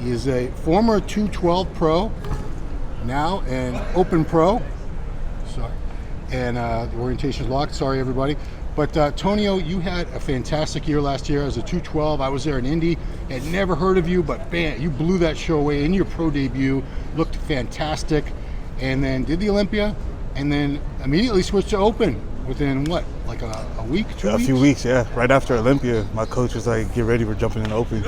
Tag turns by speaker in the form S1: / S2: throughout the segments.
S1: He is a former 212 pro, now an open pro. Sorry. And the orientation is locked. Sorry, everybody. But Tonio, you had a fantastic year last year as a 212. I was there in Indy. Had never heard of you, but bam, you blew that show away in your pro debut. Looked fantastic. And then did the Olympia, and then immediately switched to open within what, like a week, 2 weeks?
S2: A few weeks, yeah. Right after Olympia, my coach was like, get ready, we're jumping in open.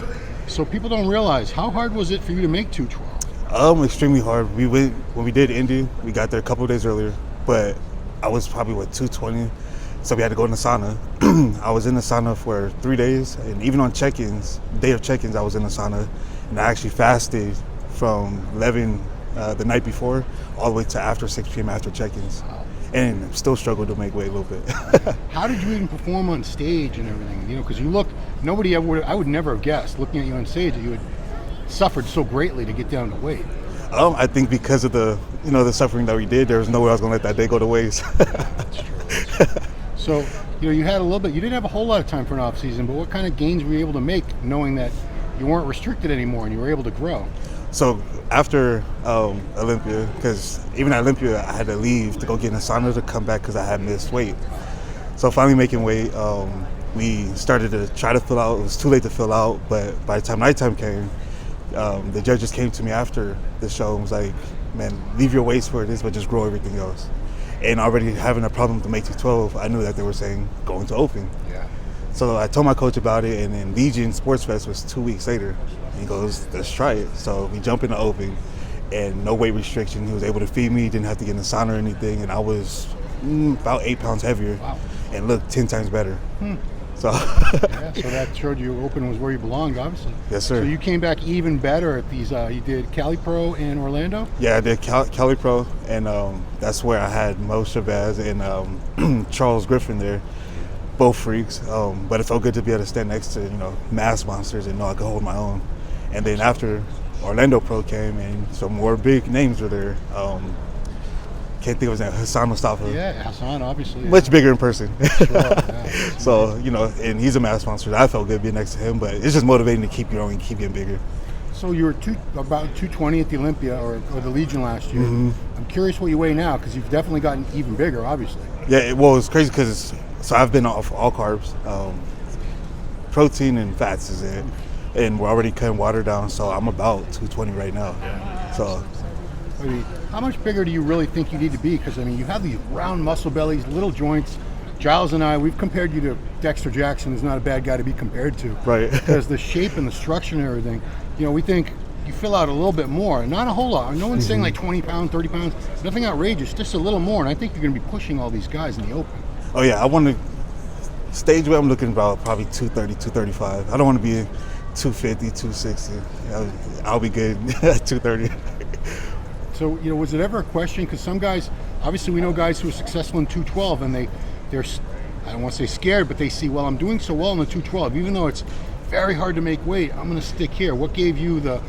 S1: So people don't realize, how hard was it for you to make 212?
S2: Extremely hard. When we did Indy, we got there a couple of days earlier, but I was probably, 220, so we had to go in the sauna. I was in the sauna for 3 days, and even on check-ins, day of check-ins, I was in the sauna, and I actually fasted from 11 the night before all the way to after 6 p.m. after check-ins. Wow. And still struggled to make weight a little bit.
S1: How did you even perform on stage and everything? You know, because you look, I would never have guessed, looking at you on stage, that you had suffered so greatly to get down to weight.
S2: I think because of the suffering that we did, there was no way I was going to let that day go to waste.
S1: That's true. So, you had a little bit, you didn't have a whole lot of time for an off season, but what kind of gains were you able to make knowing that you weren't restricted anymore and you were able to grow?
S2: So after Olympia, because even at Olympia, I had to leave to go get in the sauna to come back because I had missed weight. So finally making weight, we started to try to fill out. It was too late to fill out, but by the time nighttime came, the judges came to me after the show and was like, man, leave your weights where it is, but just grow everything else. And already having a problem to make 212, I knew that they were saying going to open.
S1: Yeah.
S2: So I told my coach about it, and then Legion Sports Fest was 2 weeks later. He goes, let's try it. So we jump into open, and no weight restriction. He was able to feed me, didn't have to get in the sauna or anything, and I was about 8 pounds heavier. Wow. And looked 10 times better. So
S1: yeah, so that showed you open was where you belonged, obviously.
S2: Yes, sir.
S1: So you came back even better at these, you did Cali Pro in Orlando?
S2: Yeah, I did Cali Pro, and that's where I had Mo Shabazz and Charles Griffin there. Both freaks, but it felt good to be able to stand next to, mass monsters and know I could hold my own. And then after Orlando Pro came and some more big names were there. Can't think of his name, Hassan Mustafa.
S1: Yeah, Hassan, obviously. Yeah.
S2: Much bigger in person.
S1: Sure, yeah.
S2: So, and he's a mass monster. I felt good being next to him, but it's just motivating to keep growing, keep getting bigger.
S1: So you were about 220 at the Olympia or the Legion last year. I'm curious what you weigh now, because you've definitely gotten even bigger, obviously.
S2: Yeah, it's crazy because I've been off all carbs. Protein and fats is it. And we're already cutting water down, so I'm about 220 right now. Yeah. So,
S1: I mean, how much bigger do you really think you need to be? Because, you have these round muscle bellies, little joints. Giles and I, we've compared you to Dexter Jackson, who's not a bad guy to be compared to.
S2: Right.
S1: Because the shape and the structure and everything, we think you fill out a little bit more. Not a whole lot. No one's saying like 20 pounds, 30 pounds. Nothing outrageous, just a little more. And I think you're going to be pushing all these guys in the open.
S2: Oh, yeah. I want to, stage weight, I'm looking about probably 230, 235. I don't want to be 250, 260. I'll be good at 230.
S1: So, was it ever a question? Because some guys, obviously we know guys who are successful in 212 and they're, I don't want to say scared, but they see, well, I'm doing so well in the 212, even though it's very hard to make weight, I'm going to stick here. What gave you the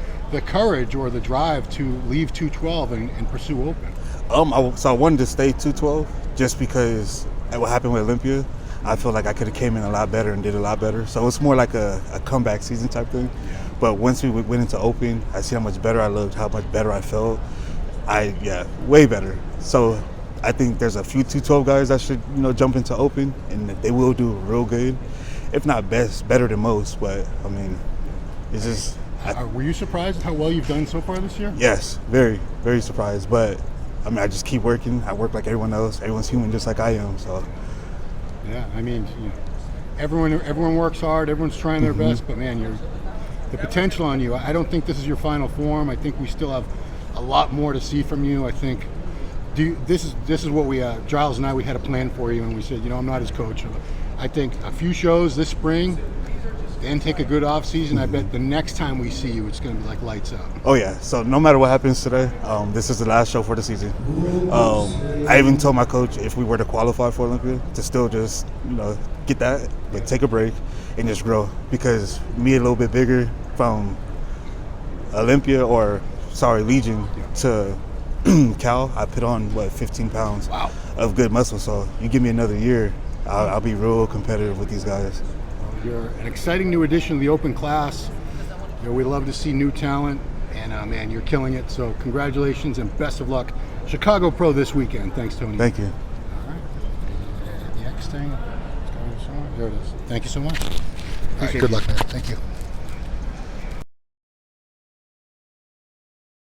S1: courage or the drive to leave 212 and pursue open?
S2: So I wanted to stay 212 just because what happened with Olympia, I feel like I could have came in a lot better and did a lot better. So it's more like a comeback season type thing. Yeah. But once we went into open, I see how much better I looked, how much better I felt. Way better. So I think there's a few 212 guys that should, jump into open, and they will do real good. If not better than most. But it's just.
S1: Were you surprised at how well you've done so far this year?
S2: Yes, very, very surprised. But I just keep working. I work like everyone else. Everyone's human, just like I am. So.
S1: Yeah, everyone works hard. Everyone's trying their best. But man, the potential on you. I don't think this is your final form. I think we still have a lot more to see from you. I think this is what we Giles and I, we had a plan for you, and we said, I'm not his coach. I think a few shows this spring, then take a good off season. I bet the next time we see you, it's going to be like lights out.
S2: Oh yeah. So no matter what happens today, this is the last show for the season. I even told my coach if we were to qualify for Olympia to still just get that, but take a break and just grow, because me a little bit bigger from Olympia Legion to Cal, I put on 15 pounds of good muscle. So you give me another year, I'll be real competitive with these guys.
S1: You're an exciting new addition to the open class. You know, we love to see new talent, and man, you're killing it. So congratulations and best of luck. Chicago Pro this weekend. Thanks, Tony.
S2: Thank you.
S1: All right. The X thing. There it is. Thank you so much. All right, good luck, man. Thank you.